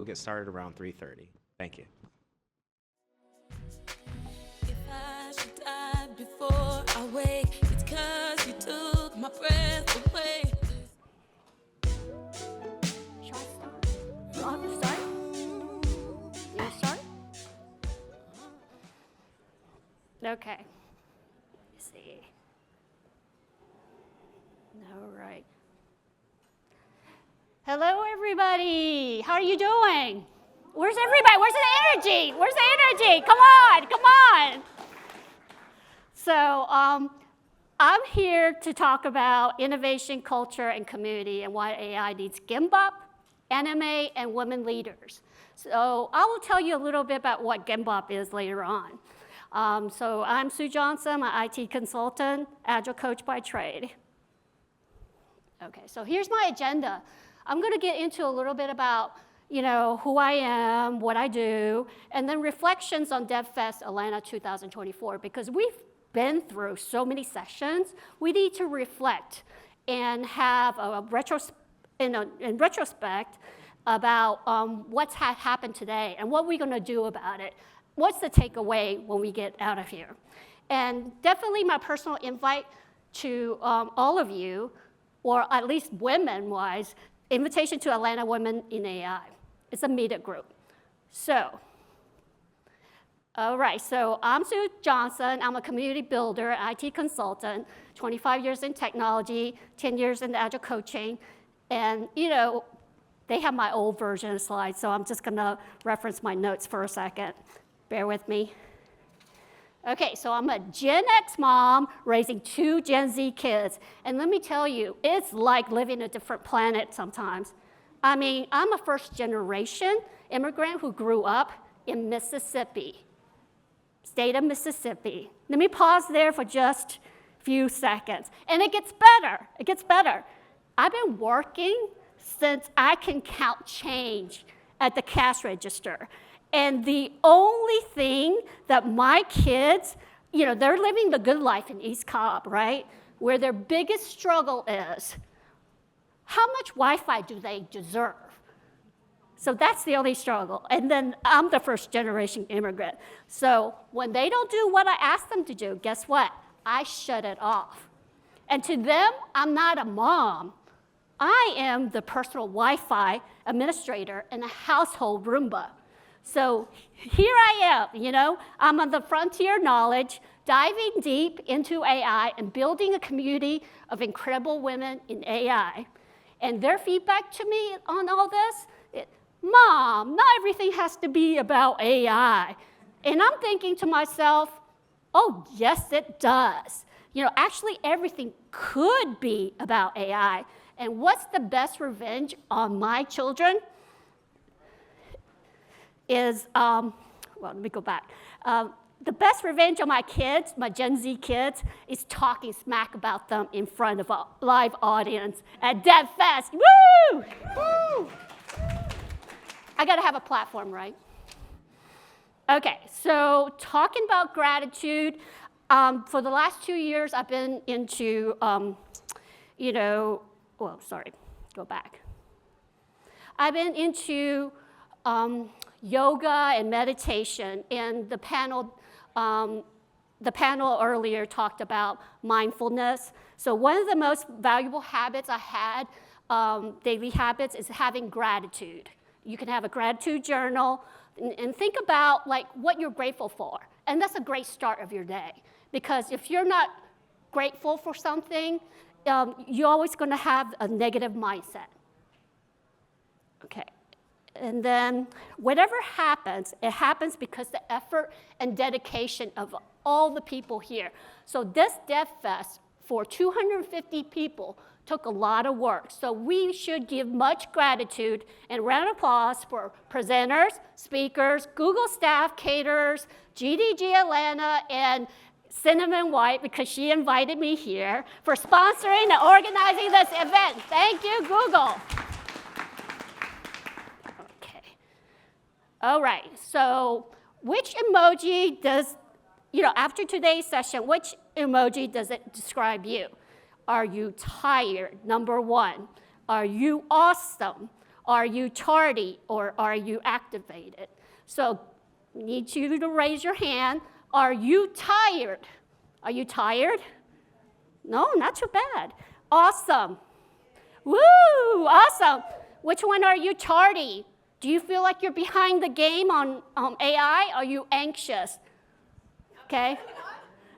We'll get started around 3:30. Thank you. If I should die before I wake, it's 'cause you took my breath away. Shall I start? You want me to start? You want to start? Okay. Let's see. All right. Hello, everybody. How are you doing? Where's everybody? Where's the energy? Where's the energy? Come on, come on. So I'm here to talk about innovation, culture, and community, and why AI needs Gimbap, anime, and women leaders. So I will tell you a little bit about what Gimbap is later on. So I'm Sue Johnson, I'm an IT consultant, Agile coach by trade. Okay, so here's my agenda. I'm going to get into a little bit about, who I am, what I do, and then reflections on DevFest Atlanta 2024, because we've been through so many sessions. We need to reflect and have in retrospect about what's happened today and what we're going to do about it. What's the takeaway when we get out of here? And definitely my personal invite to all of you, or at least women-wise, invitation to Atlanta Women in AI. It's a meetup group. So, all right, so I'm Sue Johnson. I'm a community builder, IT consultant, 25 years in technology, 10 years in Agile coaching. And, they have my old version of slides, so I'm just going to reference my notes for a second. Bear with me. Okay, so I'm a Gen X mom raising 2 Gen Z kids. And let me tell you, it's like living a different planet sometimes. I mean, I'm a first-generation immigrant who grew up in Mississippi, state of Mississippi. Let me pause there for just a few seconds. And it gets better. It gets better. I've been working since I can count change at the cash register. And the only thing that my kids, they're living the good life in East Cobb, right? Where their biggest struggle is, how much Wi-Fi do they deserve? So that's the only struggle. And then I'm the first generation immigrant. So when they don't do what I ask them to do, guess what? I shut it off. And to them, I'm not a mom. I am the personal Wi-Fi administrator and a household Roomba. So here I am, I'm on the frontier knowledge, diving deep into AI and building a community of incredible women in AI. And their feedback to me on all this, Mom, not everything has to be about AI. And I'm thinking to myself, oh, yes, it does. Actually everything could be about AI. And what's the best revenge on my children? Let me go back. The best revenge on my kids, my Gen Z kids, is talking smack about them in front of a live audience at DevFest. Woo! Woo! I gotta have a platform, right? Okay, so talking about gratitude, for the last 2 years, I've been into, go back. I've been into yoga and meditation, and the panel earlier talked about mindfulness. So one of the most valuable habits I had, daily habits, is having gratitude. You can have a gratitude journal and think about what you're grateful for. And that's a great start of your day, because if you're not grateful for something, you're always going to have a negative mindset. Okay. And then whatever happens, it happens because the effort and dedication of all the people here. So this DevFest for 250 people took a lot of work. So we should give much gratitude and round of applause for presenters, speakers, Google staff, caterers, GDG Atlanta, and Cinnamon White, because she invited me here, for sponsoring and organizing this event. Thank you, Google. All right, so which emoji does, after today's session, which emoji does it describe you? Are you tired? Number 1. Are you awesome? Are you tardy or are you activated? So need you to raise your hand. Are you tired? Are you tired? No, not too bad. Awesome. Woo, awesome. Which one are you tardy? Do you feel like you're behind the game on AI? Are you anxious? Okay.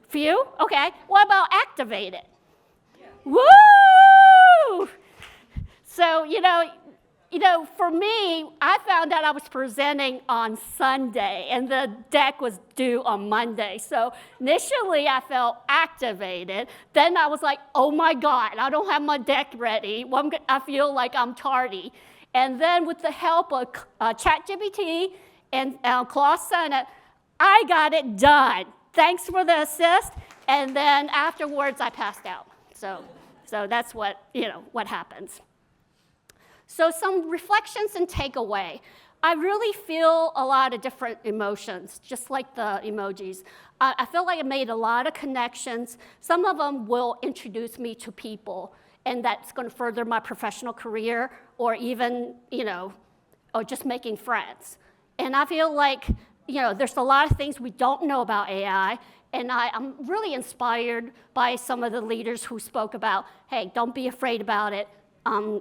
Few? Okay. What about activated? Yeah. Woo! So, for me, I found out I was presenting on Sunday, and the deck was due on Monday. So initially, I felt activated. Then I was like, oh my God, I don't have my deck ready. Well, I feel like I'm tardy. And then with the help of ChatGPT and Claude Sonnet, I got it done. Thanks for the assist. And then afterwards, I passed out. So that's what happens. So some reflections and takeaway. I really feel a lot of different emotions, just like the emojis. I feel like I made a lot of connections. Some of them will introduce me to people, and that's going to further my professional career, or even, or just making friends. And I feel like, there's a lot of things we don't know about AI, and I'm really inspired by some of the leaders who spoke about, hey, don't be afraid about it.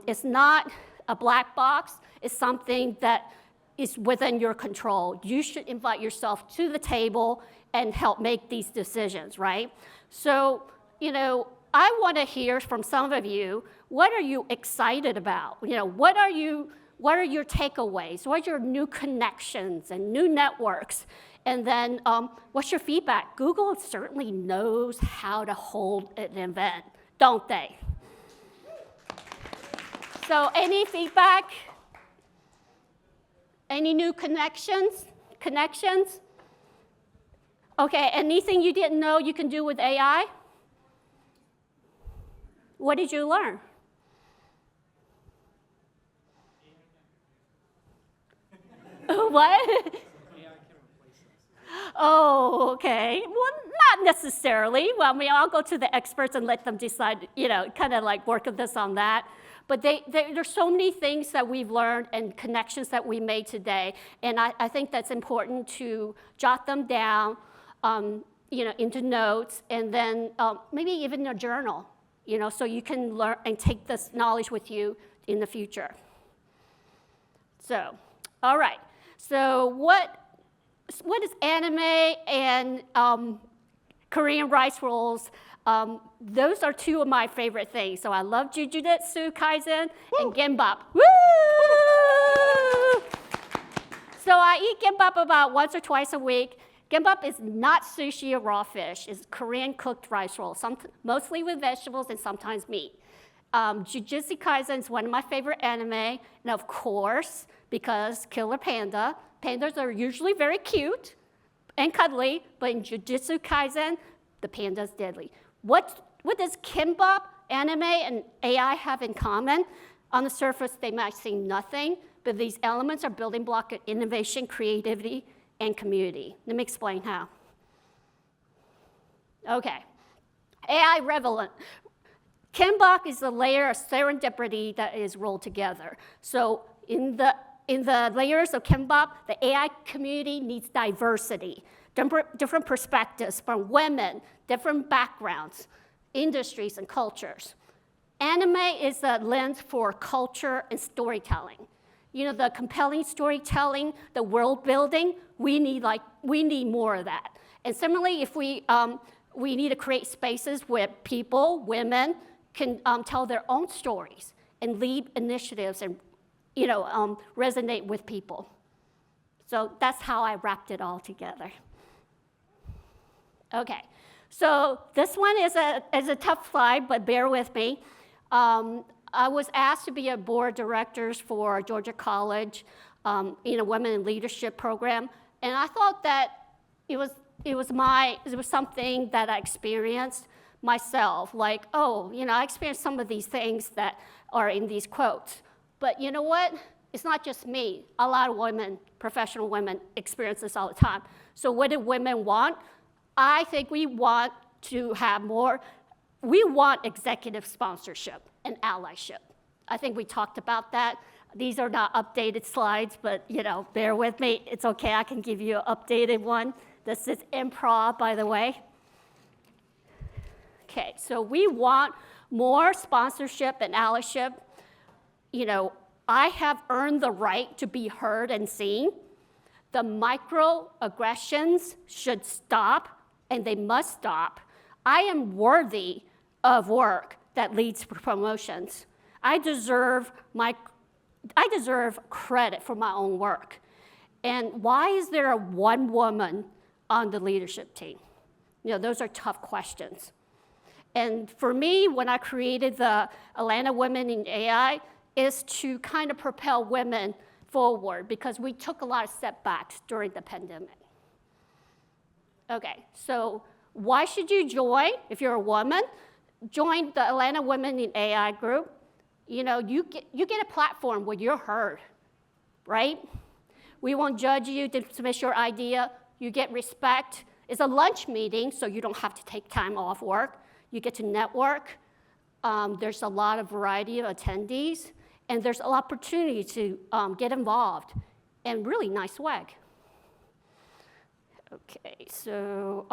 It's not a black box. It's something that is within your control. You should invite yourself to the table and help make these decisions, right? So, I want to hear from some of you, what are you excited about? What are your takeaways? What are your new connections and new networks? And then what's your feedback? Google certainly knows how to hold an event, don't they? So any feedback? Any new connections? Okay, anything you didn't know you can do with AI? What did you learn? What? Oh, okay. Well, not necessarily. Well, I'll go to the experts and let them decide, kind of like work with us on that. But there's so many things that we've learned and connections that we made today. And I think that's important to jot them down, into notes, and then maybe even a journal, so you can learn and take this knowledge with you in the future. So, all right. So what is anime and Korean rice rolls? Those are two of my favorite things. So I love Jujutsu Kaisen and Gimbap. Woo! So I eat Gimbap about once or twice a week. Gimbap is not sushi or raw fish. It's Korean cooked rice rolls, mostly with vegetables and sometimes meat. Jujutsu Kaisen is one of my favorite anime, and of course, because Killer Panda. Pandas are usually very cute and cuddly, but in Jujutsu Kaisen, the panda's deadly. What does Gimbap, anime, and AI have in common? On the surface, they might seem nothing, but these elements are building blocks of innovation, creativity, and community. Let me explain how. Okay, AI relevant. Gimbap is a layer of serendipity that is rolled together. So in the layers of Gimbap, the AI community needs diversity, different perspectives from women, different backgrounds, industries, and cultures. Anime is a lens for culture and storytelling. The compelling storytelling, the world building, we need more of that. And similarly, if we need to create spaces where people, women, can tell their own stories and lead initiatives and resonate with people. So that's how I wrapped it all together. Okay, so this one is a tough slide, but bear with me. I was asked to be a board of directors for Georgia College, Women in Leadership program, and I thought that it was something that I experienced myself. Like, I experienced some of these things that are in these quotes. But you know what? It's not just me. A lot of women, professional women, experience this all the time. So what do women want? I think we want to have more. We want executive sponsorship and allyship. I think we talked about that These are not updated slides, but bear with me. It's okay, I can give you an updated one. This is improv, by the way. Okay, so we want more sponsorship and allyship. I have earned the right to be heard and seen. The microaggressions should stop, and they must stop. I am worthy of work that leads to promotions. I deserve credit for my own work. And why is there a one woman on the leadership team? Those are tough questions. And for me, when I created the Atlanta Women in AI, is to kind of propel women forward because we took a lot of setbacks during the pandemic. Okay, so why should you join if you're a woman? Join the Atlanta Women in AI group. You get a platform where you're heard, right? We won't judge you to submit your idea. You get respect. It's a lunch meeting, so you don't have to take time off work. You get to network. There's a lot of variety of attendees, and there's an opportunity to get involved in really nice way. Okay, so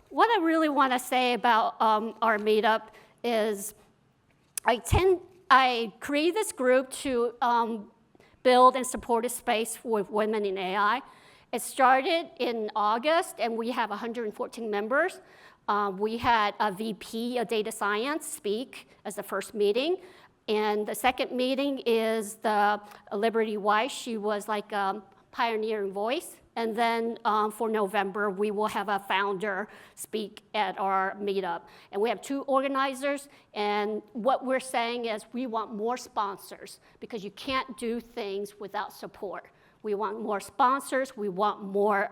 what I really want to say about our meetup is I created this group to build and support a space with women in AI. It started in August, and we have 114 members. We had a VP of data science speak as the first meeting. And the second meeting is the Liberty Weiss. She was like a pioneering voice. And then for November, we will have a founder speak at our meetup. And we have 2 organizers. And what we're saying is we want more sponsors because you can't do things without support. We want more sponsors, we want more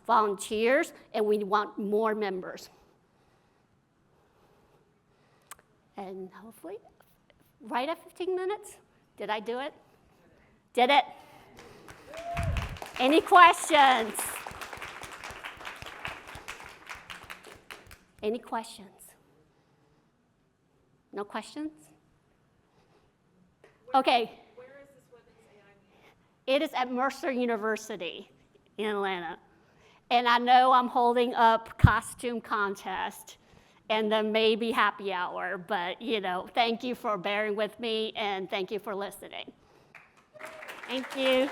volunteers, and we want more members. And hopefully, right at 15 minutes? Did I do it? Did it? Any questions? Any questions? No questions? Okay. Where is this Women's AI meeting? It is at Mercer University in Atlanta. And I know I'm holding up costume contest and then maybe happy hour, but thank you for bearing with me and thank you for listening. Thank you.